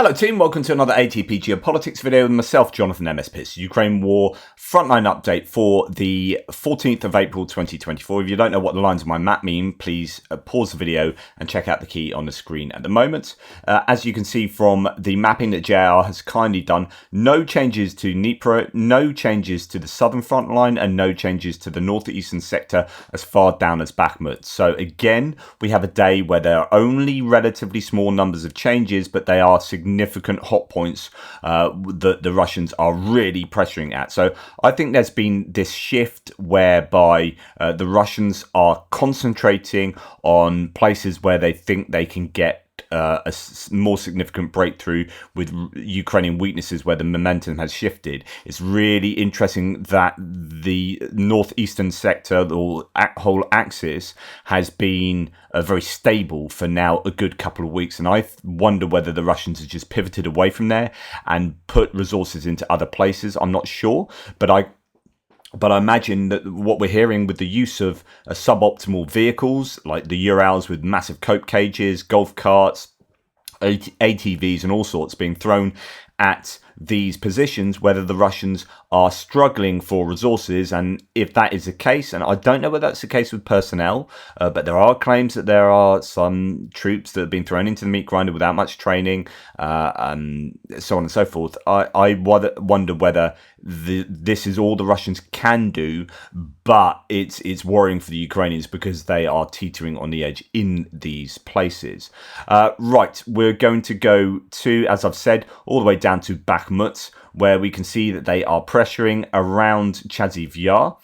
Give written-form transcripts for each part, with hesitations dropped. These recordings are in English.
Hello team, welcome to another ATP Geopolitics video with myself, Jonathan MS Piss. Ukraine War Frontline update for the 14th of April 2024. If you don't know what the lines on my map mean, please pause the video and check out the key on the screen at the moment. As you can see from the mapping that JR has kindly done, no changes to Dnipro, no changes to the southern front line, and no changes to the northeastern sector as far down as Bakhmut. So again, we have a day where there are only relatively small numbers of changes, but they are significant hot points that the Russians are really pressuring at. So I think there's been this shift whereby the Russians are concentrating on places where they think they can get a more significant breakthrough with Ukrainian weaknesses where the momentum has shifted. It's really interesting that the northeastern sector, the whole axis, has been very stable for now a good couple of weeks, and I wonder whether the Russians have just pivoted away from there and put resources into other places. I'm not sure, but I imagine that what we're hearing with the use of suboptimal vehicles like the Urals with massive cope cages, golf carts, ATVs and all sorts being thrown at these positions, whether the Russians are struggling for resources. And if that is the case, and I don't know whether that's the case with personnel, but there are claims that there are some troops that have been thrown into the meat grinder without much training, and so on and so forth. I wonder whether this is all the Russians can do, but it's worrying for the Ukrainians because they are teetering on the edge in these places. Right, we're going to go to, as I've said, all the way down to Bakhmut, where we can see that they are pressuring around Chaziv Yar,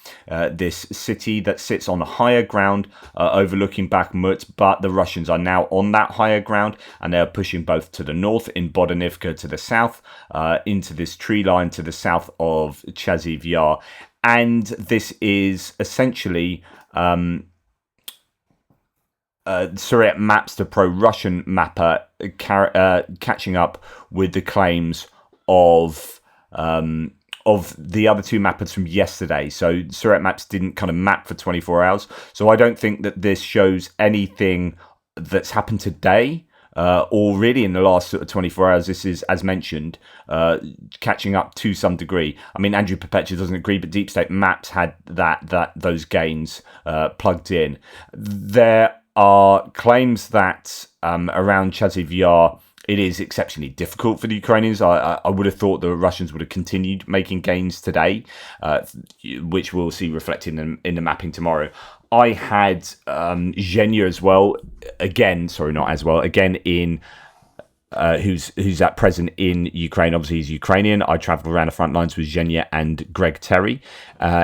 this city that sits on a higher ground overlooking Bakhmut, but the Russians are now on that higher ground and they are pushing both to the north in Donetsk to the south, into this tree line to the south of Chaziv Yar. And this is essentially Suriyat Maps, the pro-Russian mapper, catching up with the claims of the other two mappers from yesterday. So Suriyat Maps didn't kind of map for 24 hours. So I don't think that this shows anything that's happened today or really in the last sort of 24 hours. This is, as mentioned, catching up to some degree. I mean, Andrew Perpetua doesn't agree, but Deep State Maps had those gains plugged in. There are claims that around Chaziv Yar, it is exceptionally difficult for the Ukrainians. I would have thought the Russians would have continued making gains today, which we'll see reflected in the mapping tomorrow. I had Zhenya as well, again in who's at present in Ukraine. Obviously, he's Ukrainian. I travelled around the front lines with Zhenya and Greg Terry.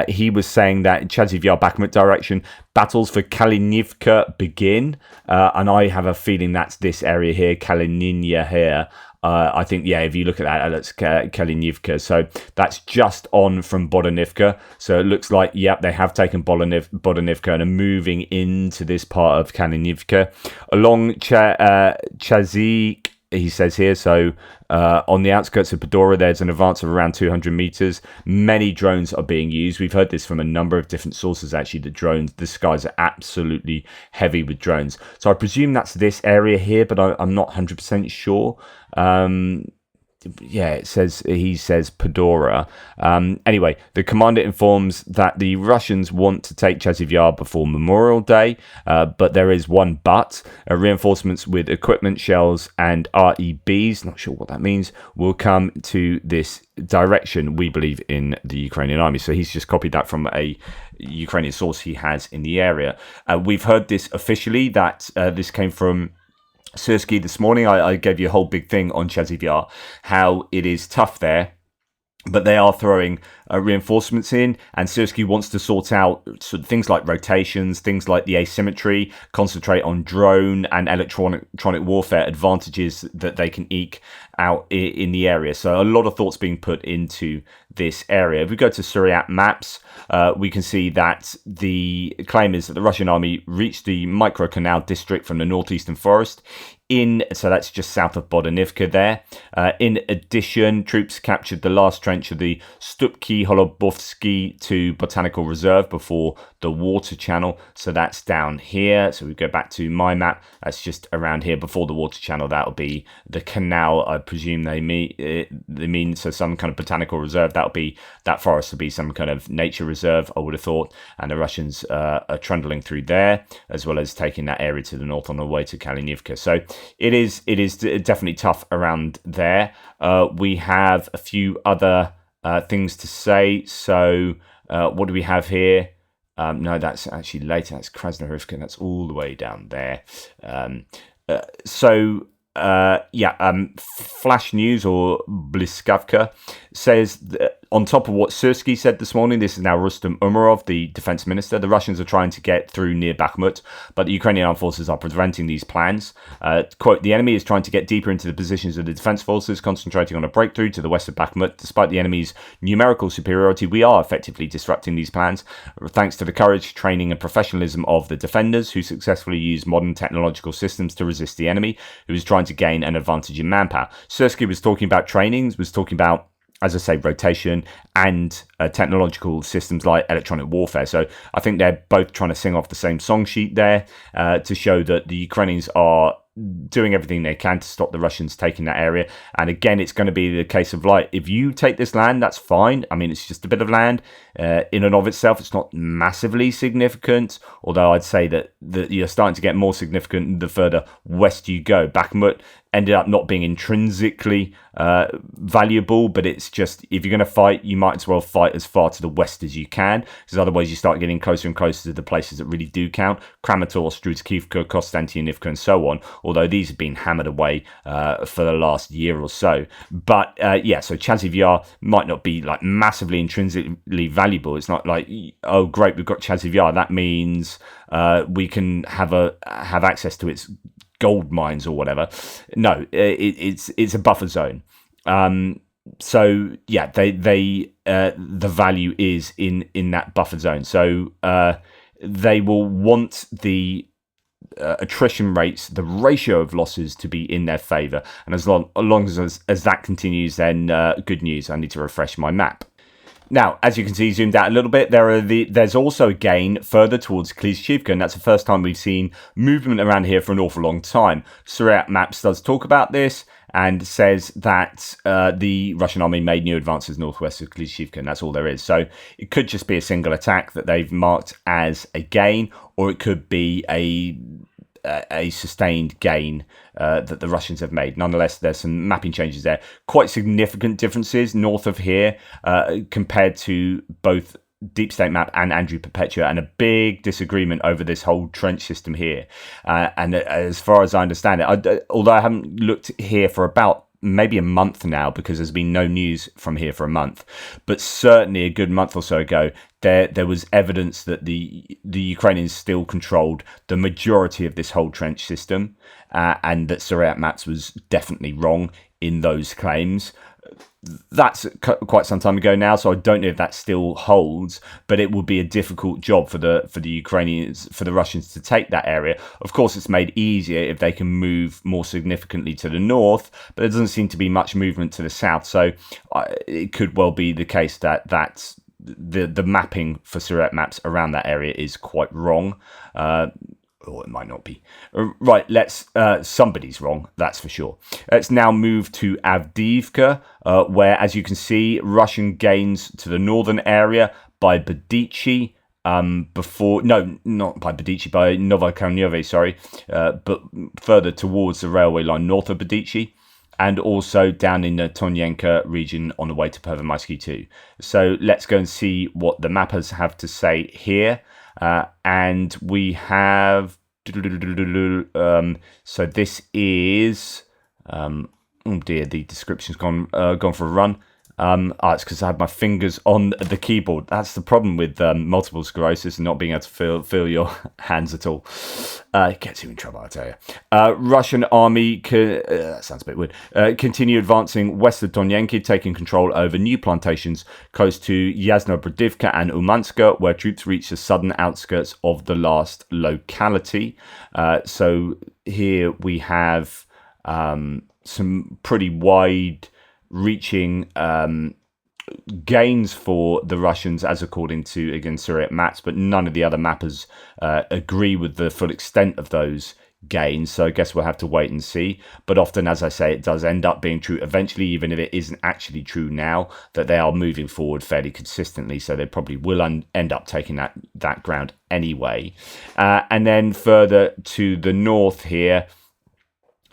He was saying that in Chaziv Yar, Bakhmut direction, battles for Kalinivka begin. And I have a feeling that's this area here, Kalininja here. I think, yeah, if you look at that, that's Kalinivka. So that's just on from Donetsk. So it looks like, yep, they have taken Donetsk and are moving into this part of Kalinivka. Along Chazik, he says here, so on the outskirts of Pedora, there's an advance of around 200 meters. Many drones are being used. We've heard this from a number of different sources, actually, that drones, the skies are absolutely heavy with drones. So I presume that's this area here, but I'm not 100% sure. Yeah, he says Pedora. Anyway, the commander informs that the Russians want to take Chaziv Yar before Memorial Day, but there is one but. Reinforcements with equipment, shells, and REBs, not sure what that means, will come to this direction, we believe, in the Ukrainian army. So he's just copied that from a Ukrainian source he has in the area. We've heard this officially, that this came from Syrskyi this morning. I gave you a whole big thing on Chaziv Yar, how it is tough there, but they are throwing reinforcements in, and Syrskyi wants to sort out sort of things like rotations, things like the asymmetry, concentrate on drone and electronic warfare advantages that they can eke out in the area. So a lot of thoughts being put into this area. If we go to Suriyat Maps, we can see that the claim is that the Russian army reached the micro canal district from the northeastern forest so that's just south of Donetsk there. In addition, troops captured the last trench of the Stupki Veliki Holobovsky to Botanical Reserve before the water channel. So that's down here. So we go back to my map. That's just around here before the water channel. That'll be the canal, I presume they mean. So some kind of botanical reserve. That forest will be some kind of nature reserve, I would have thought. And the Russians are trundling through there, as well as taking that area to the north on the way to Kalinivka. So it is definitely tough around there. We have a few other things to say. So what do we have here? No, that's actually later. That's Krasnohorivka. That's all the way down there. Flash News or Bliskavka says that on top of what Syrskyi said this morning, this is now Rustem Umerov, the defense minister. The Russians are trying to get through near Bakhmut, but the Ukrainian armed forces are preventing these plans. Quote, the enemy is trying to get deeper into the positions of the defense forces, concentrating on a breakthrough to the west of Bakhmut. Despite the enemy's numerical superiority, we are effectively disrupting these plans, thanks to the courage, training and professionalism of the defenders, who successfully use modern technological systems to resist the enemy, who is trying to gain an advantage in manpower. Syrskyi was talking about trainings, was talking about, as I say, rotation and technological systems like electronic warfare. So I think they're both trying to sing off the same song sheet there to show that the Ukrainians are doing everything they can to stop the Russians taking that area. And again, it's going to be the case of, like, if you take this land, that's fine. I mean, it's just a bit of land. In and of itself, it's not massively significant, although I'd say that you're starting to get more significant the further west you go. Bakhmut ended up not being intrinsically valuable, but it's just, if you're going to fight, you might as well fight as far to the west as you can, because otherwise you start getting closer and closer to the places that really do count: Kramatorsk, Strutkivka, Konstantinivka, and so on, although these have been hammered away for the last year or so. But so Chasiv Yar might not be like massively intrinsically valuable. It's not like, oh great, we've got Chasiv Yar, that means we can have access to its gold mines or whatever. No, it's a buffer zone. So yeah, the value is in that buffer zone. So they will want the attrition rates, the ratio of losses, to be in their favour. And as long as that continues, then good news. I need to refresh my map. Now, as you can see, zoomed out a little bit, there's also a gain further towards Klishchivka, and that's the first time we've seen movement around here for an awful long time. Surayat Maps does talk about this and says that the Russian army made new advances northwest of Klishchivka, and that's all there is. So it could just be a single attack that they've marked as a gain, or it could be a sustained gain that the Russians have made. Nonetheless, there's some mapping changes there. Quite significant differences north of here compared to both Deep State Map and Andrew Perpetua, and a big disagreement over this whole trench system here. And as far as I understand it, although I haven't looked here for about maybe a month now, because there's been no news from here for a month, but certainly a good month or so ago, there was evidence that the Ukrainians still controlled the majority of this whole trench system, and that Surayat Maps was definitely wrong in those claims. That's quite some time ago now, so I don't know if that still holds, but it would be a difficult job for the Ukrainians, for the Russians to take that area. Of course, it's made easier if they can move more significantly to the north, but there doesn't seem to be much movement to the south, so it could well be the case that the mapping for Surayat Maps around that area is quite wrong. Or it might not be. Right, somebody's wrong, that's for sure. Let's now move to Avdiivka, where, as you can see, Russian gains to the northern area by Bedichi, not by Bedichi, by Novokalnyove, but further towards the railway line north of Bedichi, and also down in the Tonyenka region on the way to Pervomaisky too. So let's go and see what the mappers have to say here. And we have so this is oh dear, the description's gone for a run. It's because I had my fingers on the keyboard. That's the problem with multiple sclerosis and not being able to feel your hands at all. It gets you in trouble, I tell you. Russian army, that sounds a bit weird, continue advancing west of Donetsk, taking control over new plantations close to Yasnobrodivka and Umanska, where troops reach the southern outskirts of the last locality. So here we have some pretty wide reaching gains for the Russians, as according to, again, Syriac maps, but none of the other mappers agree with the full extent of those gains. So I guess we'll have to wait and see. But often, as I say, it does end up being true eventually, even if it isn't actually true now, that they are moving forward fairly consistently. So they probably will end up taking that ground anyway. And then further to the north here,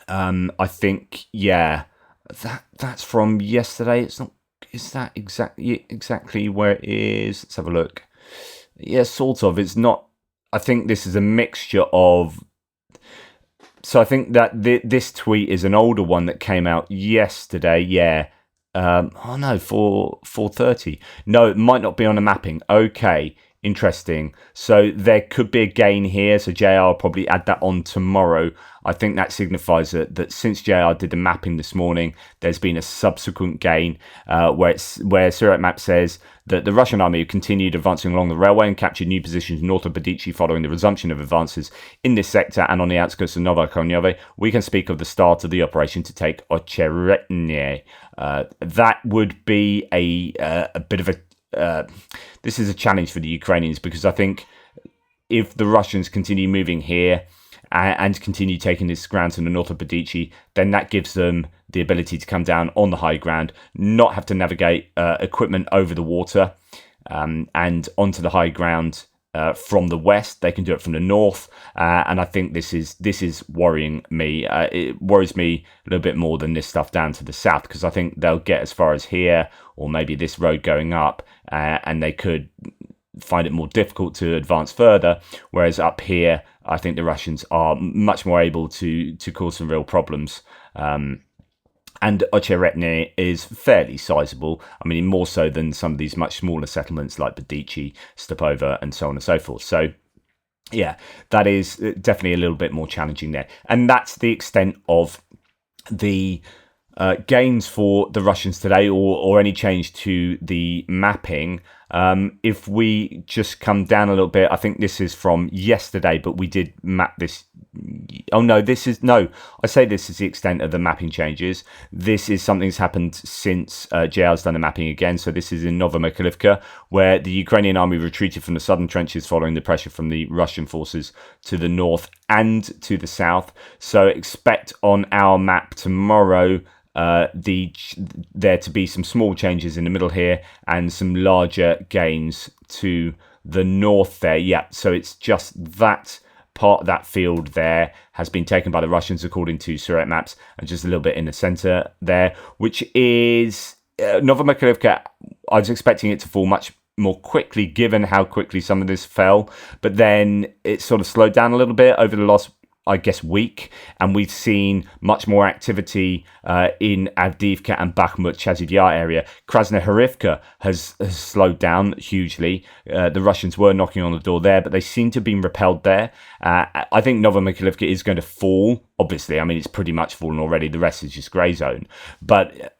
I think, yeah, that's from yesterday. It's not. Is that exactly where it is? Let's have a look. Yeah, sort of. It's not. I think this is a mixture of. So I think that this tweet is an older one that came out yesterday. Yeah. Oh no, 4:30. No, it might not be on a mapping. Okay. Interesting. So there could be a gain here. So JR will probably add that on tomorrow. I think that signifies that since JR did the mapping this morning, there's been a subsequent gain where Syriac map says that the Russian army continued advancing along the railway and captured new positions north of Badichi following the resumption of advances in this sector and on the outskirts of Novokonyovo. We can speak of the start of the operation to take Ocheretny. That would be a bit of a this is a challenge for the Ukrainians, because I think if the Russians continue moving here and continue taking this ground to the north of Badichi, then that gives them the ability to come down on the high ground, not have to navigate equipment over the water and onto the high ground from the west. They can do it from the north, and I think this is worrying me. It worries me a little bit more than this stuff down to the south, because I think they'll get as far as here, or maybe this road going up, and they could find it more difficult to advance further. Whereas up here, I think the Russians are much more able to cause some real problems. And Ocheretny is fairly sizable. I mean, more so than some of these much smaller settlements like Badichi, Stepova, and so on and so forth. So, yeah, that is definitely a little bit more challenging there. And that's the extent of the gains for the Russians today, or any change to the mapping. If we just come down a little bit, I think this is from yesterday, but we did map this. Oh no, this is the extent of the mapping changes. This is something that's happened since JL's done the mapping again. So this is in Novomykhailivka, where the Ukrainian army retreated from the southern trenches following the pressure from the Russian forces to the north and to the south. So expect on our map tomorrow there to be some small changes in the middle here and some larger gains to the north there. Yeah, so it's just that part of that field there has been taken by the Russians according to Syriac maps, and just a little bit in the center there, which is Novomykhailivka. I was expecting it to fall much more quickly given how quickly some of this fell, but then it sort of slowed down a little bit over the last, I guess, week, and we've seen much more activity in Avdiivka and Bakhmut, Chasiv Yar area. Krasnohorivka has slowed down hugely. The Russians were knocking on the door there, but they seem to have been repelled there. I think Novomykhailivka is going to fall. Obviously, I mean, it's pretty much fallen already. The rest is just grey zone. But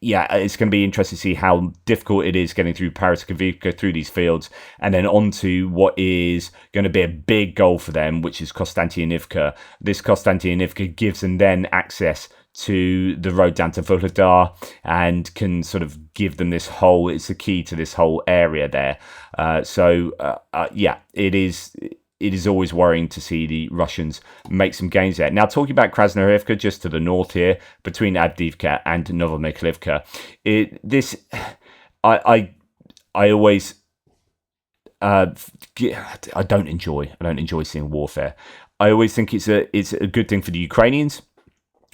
yeah, it's going to be interesting to see how difficult it is getting through Paraskevivka, through these fields, and then on to what is going to be a big goal for them, which is Konstantinivka. This Konstantinivka gives them then access to the road down to Vuhledar and can sort of give them this whole, it's the key to this whole area there. Yeah, it is always worrying to see the Russians make some gains there. Now, talking about Krasnohorivka, just to the north here, between Avdiivka and Novomykhailivka, I always I don't enjoy seeing warfare. I always think it's a good thing for the Ukrainians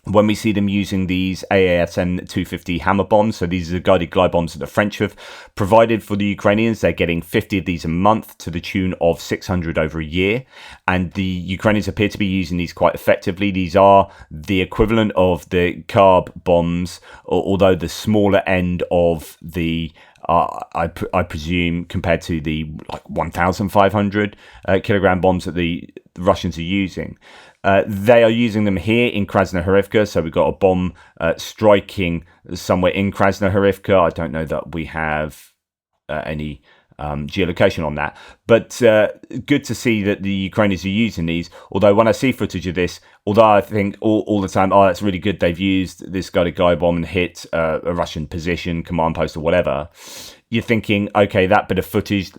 when we see them using these AASM 250 hammer bombs. So these are the guided glide bombs that the French have provided for the Ukrainians. They're getting 50 of these a month to the tune of 600 over a year. And the Ukrainians appear to be using these quite effectively. These are the equivalent of the carb bombs, although the smaller end of the I presume, compared to the 1,500 kilogram bombs that the Russians are using. They are using them here in Krasnohorivka. So we've got a bomb striking somewhere in Krasnohorivka. I don't know that we have any geolocation on that. But good to see that the Ukrainians are using these. Although when I see footage of this, although I think all the time, oh, that's really good, they've used this guy bomb and hit a Russian position, command post or whatever. You're thinking, okay, that bit of footage,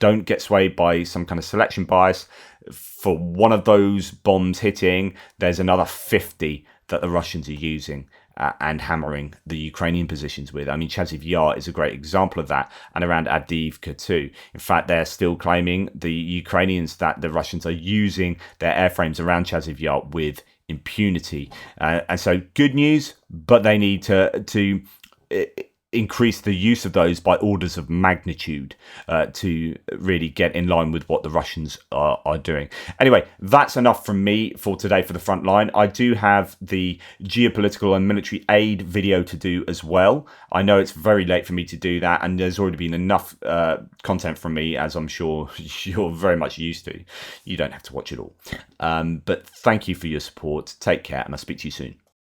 don't get swayed by some kind of selection bias. For one of those bombs hitting, there's another 50 that the Russians are using and hammering the Ukrainian positions with. I mean, Chasiv Yar is a great example of that, and around Avdiivka too. In fact, they're still claiming, the Ukrainians, that the Russians are using their airframes around Chasiv Yar with impunity. And so good news, but they need to increase the use of those by orders of magnitude to really get in line with what the Russians are doing. Anyway, that's enough from me for today for the front line. I do have the geopolitical and military aid video to do as well. I know it's very late for me to do that, and there's already been enough content from me, as I'm sure you're very much used to. You don't have to watch it all. But thank you for your support. Take care, and I'll speak to you soon.